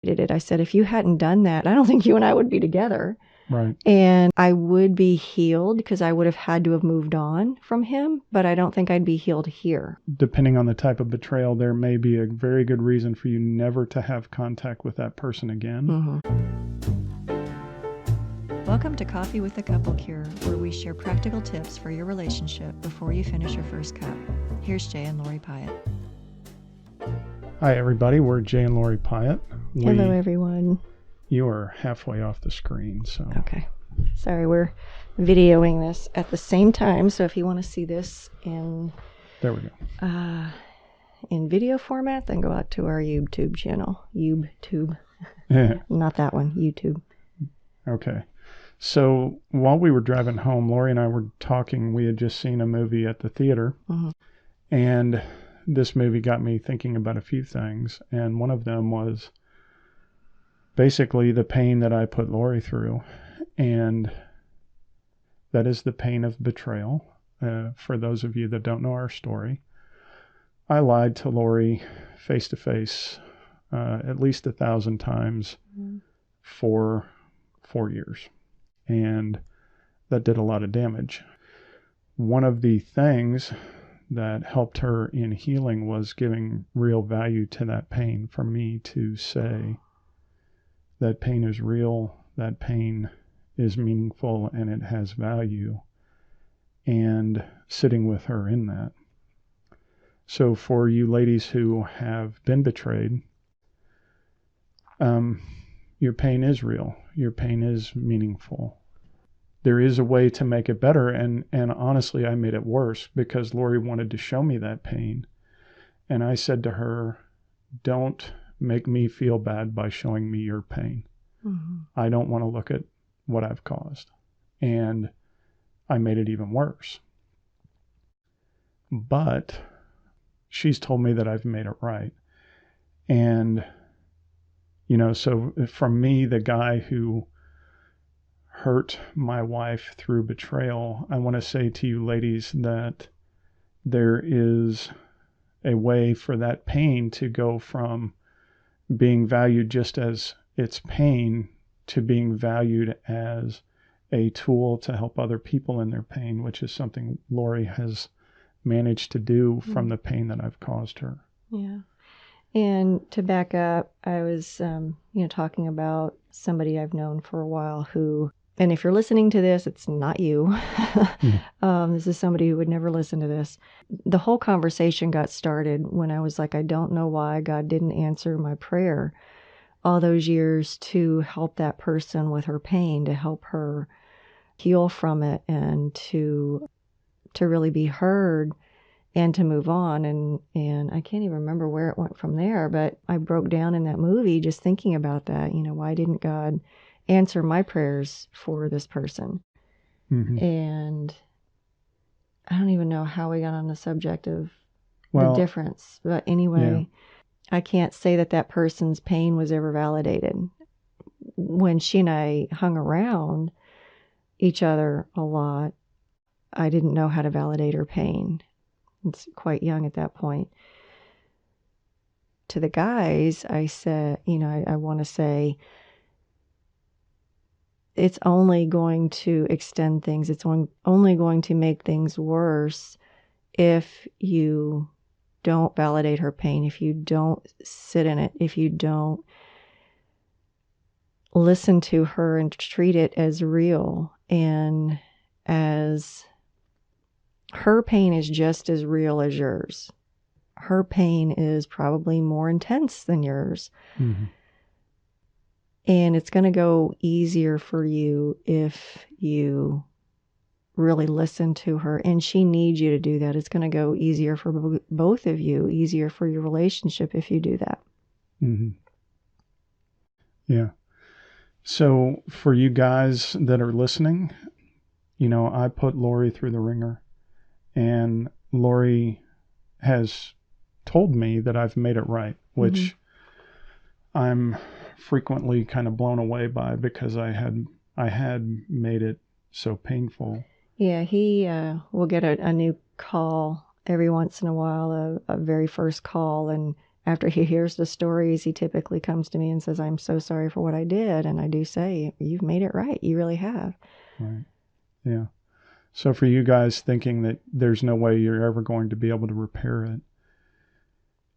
I said, if you hadn't done that, I don't think you and I would be together. Right. And I would be healed because I would have had to have moved on from him, but I don't think I'd be healed here. Depending on the type of betrayal, there may be a very good reason for you never to have contact with that person again. Welcome to Coffee with the Couple Cure, where we share practical tips for your relationship before you finish your first cup. Here's Jay and Lori Pyatt. Hi, everybody. We're Jay and Lori Pyatt. Hello, everyone. You are halfway off the screen, so. Okay. Sorry, we're videoing this at the same time, so if you want to see this in... There we go. In video format, then go out to our YouTube channel. YouTube. Not that one, YouTube. Okay. So while we were driving home, Lori and I were talking. We had just seen a movie at the theater, and this movie got me thinking about a few things, and one of them was basically the pain that I put Lori through, and that is the pain of betrayal. For those of you that don't know our story, I lied to Lori face to face at least 1,000 times for 4 years, and that did a lot of damage. One of the things that helped her in healing was giving real value to that pain, for me to say that pain is real, that pain is meaningful, and it has value, and sitting with her in that. So for you ladies who have been betrayed, your pain is real. Your pain is meaningful. There is a way to make it better, and honestly, I made it worse because Lori wanted to show me that pain. And I said to her, don't make me feel bad by showing me your pain. I don't want to look at what I've caused. And I made it even worse. But she's told me that I've made it right. And, you know, so from me, the guy who hurt my wife through betrayal, I want to say to you ladies that there is a way for that pain to go from being valued just as its pain to being valued as a tool to help other people in their pain, which is something Lori has managed to do from the pain that I've caused her. Yeah. And to back up, I was, talking about somebody I've known for a while who, and if you're listening to this, it's not you. This is somebody who would never listen to this. The whole conversation got started when I was like, I don't know why God didn't answer my prayer all those years to help that person with her pain, to help her heal from it, and to really be heard and to move on. And I can't even remember where it went from there, but I broke down in that movie just thinking about that. Why didn't God answer my prayers for this person? And I don't even know how we got on the subject of the difference. But anyway, I can't say that person's pain was ever validated. When she and I hung around each other a lot, I didn't know how to validate her pain. It's quite young at that point. To the guys, I said, I want to say, it's only going to extend things. It's only going to make things worse if you don't validate her pain, if you don't sit in it, if you don't listen to her and treat it as real, and as her pain is just as real as yours. Her pain is probably more intense than yours. And it's going to go easier for you if you really listen to her, and she needs you to do that. It's going to go easier for both of you, easier for your relationship if you do that. Yeah. So for you guys that are listening, I put Lori through the ringer, and Lori has told me that I've made it right, which I'm frequently kind of blown away by because I had made it so painful. Yeah, he will get a new call every once in a while, a very first call, and after he hears the stories, he typically comes to me and says, I'm so sorry for what I did. And I do say, you've made it right. You really have. Right. Yeah. So for you guys thinking that there's no way you're ever going to be able to repair it,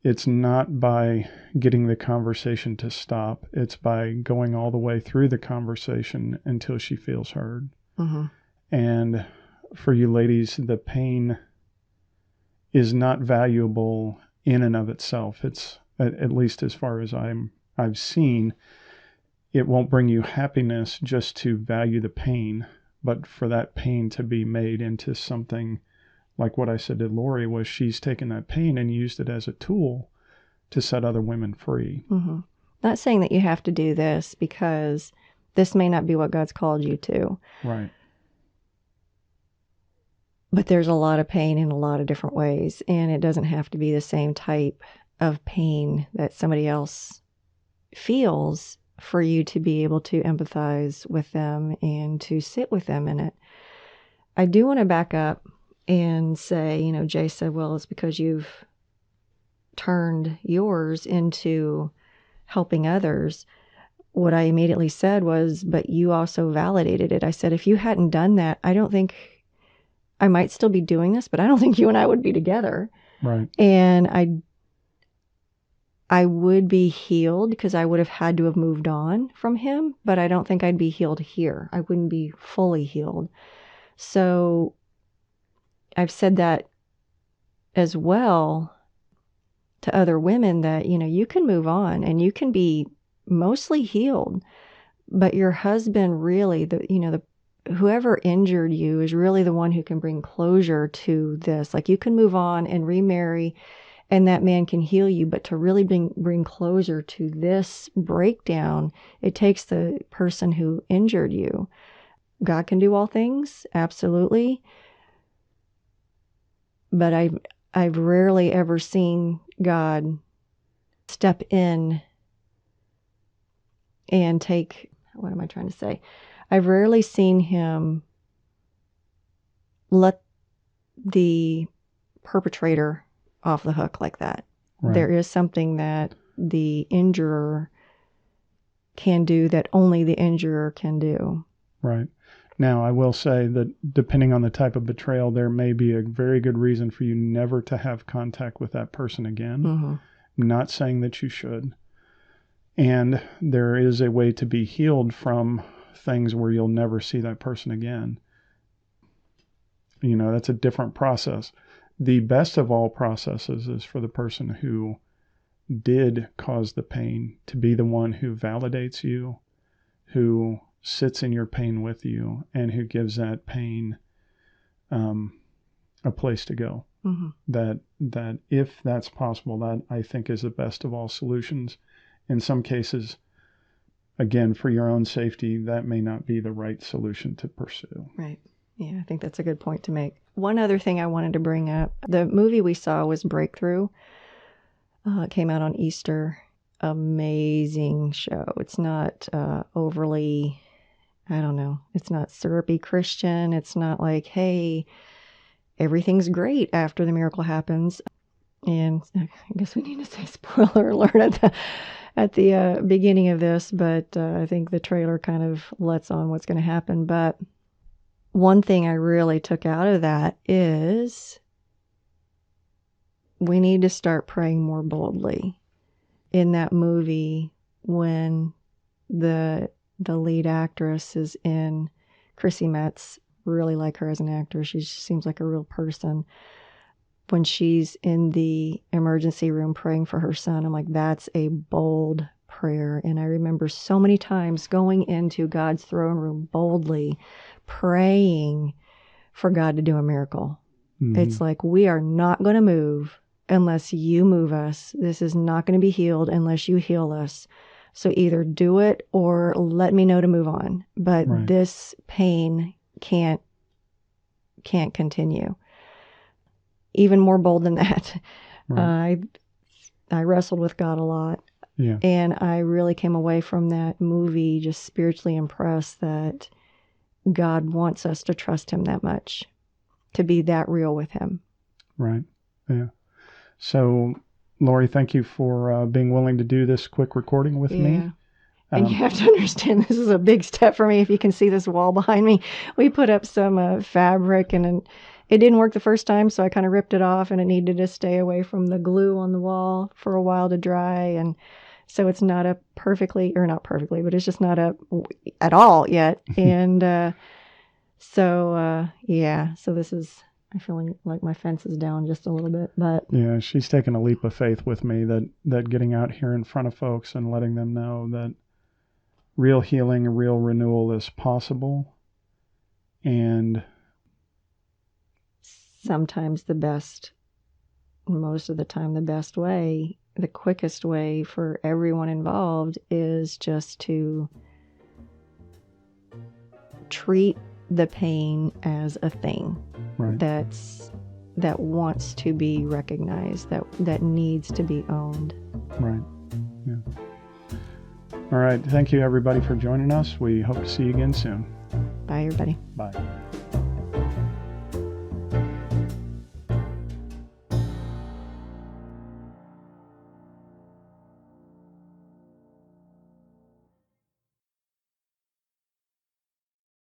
it's not by getting the conversation to stop. It's by going all the way through the conversation until she feels heard. Mm-hmm. And for you ladies, the pain is not valuable in and of itself. It's, at least as far as I've seen, it won't bring you happiness just to value the pain, but for that pain to be made into something like what I said to Lori was she's taken that pain and used it as a tool to set other women free. Mm-hmm. Not saying that you have to do this because this may not be what God's called you to. Right. But there's a lot of pain in a lot of different ways, and it doesn't have to be the same type of pain that somebody else feels for you to be able to empathize with them and to sit with them in it. I do want to back up and say, Jay said, well, it's because you've turned yours into helping others. What I immediately said was, but you also validated it. I said, if you hadn't done that, I don't think I might still be doing this, but I don't think you and I would be together. Right. And I would be healed because I would have had to have moved on from him, but I don't think I'd be healed here. I wouldn't be fully healed. So I've said that as well to other women that, you can move on and you can be mostly healed, but your husband really, whoever injured you is really the one who can bring closure to this. Like, you can move on and remarry and that man can heal you, but to really bring closure to this breakdown, it takes the person who injured you. God can do all things, absolutely. But I've rarely ever seen God step in and take, what am I trying to say? I've rarely seen him let the perpetrator off the hook like that. Right. There is something that the injurer can do that only the injurer can do. Right. Now, I will say that depending on the type of betrayal, there may be a very good reason for you never to have contact with that person again. Mm-hmm. I'm not saying that you should. And there is a way to be healed from things where you'll never see that person again. That's a different process. The best of all processes is for the person who did cause the pain to be the one who validates you, who sits in your pain with you, and who gives that pain a place to go. Mm-hmm. That if that's possible, that I think is the best of all solutions. In some cases, again, for your own safety, that may not be the right solution to pursue. Right. Yeah, I think that's a good point to make. One other thing I wanted to bring up, the movie we saw was Breakthrough. It came out on Easter. Amazing show. It's not overly, I don't know, it's not syrupy Christian. It's not like, hey, everything's great after the miracle happens. And I guess we need to say spoiler alert at the beginning of this, but I think the trailer kind of lets on what's going to happen. But one thing I really took out of that is we need to start praying more boldly. In that movie, when the lead actress is in, Chrissy Metz, really like her as an actor. She seems like a real person. When she's in the emergency room praying for her son, I'm like, that's a bold prayer. And I remember so many times going into God's throne room boldly, praying for God to do a miracle. Mm-hmm. It's like, we are not going to move unless you move us. This is not going to be healed unless you heal us. So either do it or let me know to move on. But right. This pain can't continue. Even more bold than that. Right. I wrestled with God a lot. Yeah. And I really came away from that movie just spiritually impressed that God wants us to trust him that much, to be that real with him. Right. Yeah. So Lori, thank you for being willing to do this quick recording with me. And you have to understand, this is a big step for me. If you can see this wall behind me, we put up some fabric, and it didn't work the first time, so I kind of ripped it off, and it needed to stay away from the glue on the wall for a while to dry. And so it's not up perfectly, or not perfectly, but it's just not up at all yet. And so this is, I'm feeling like my fence is down just a little bit, but yeah, she's taken a leap of faith with me that getting out here in front of folks and letting them know that real healing, real renewal is possible. And sometimes most of the time, the best way, the quickest way for everyone involved is just to treat the pain as a thing. Right. that wants to be recognized, that needs to be owned. Right. Yeah. All right. Thank you, everybody, for joining us. We hope to see you again soon. Bye, everybody. Bye.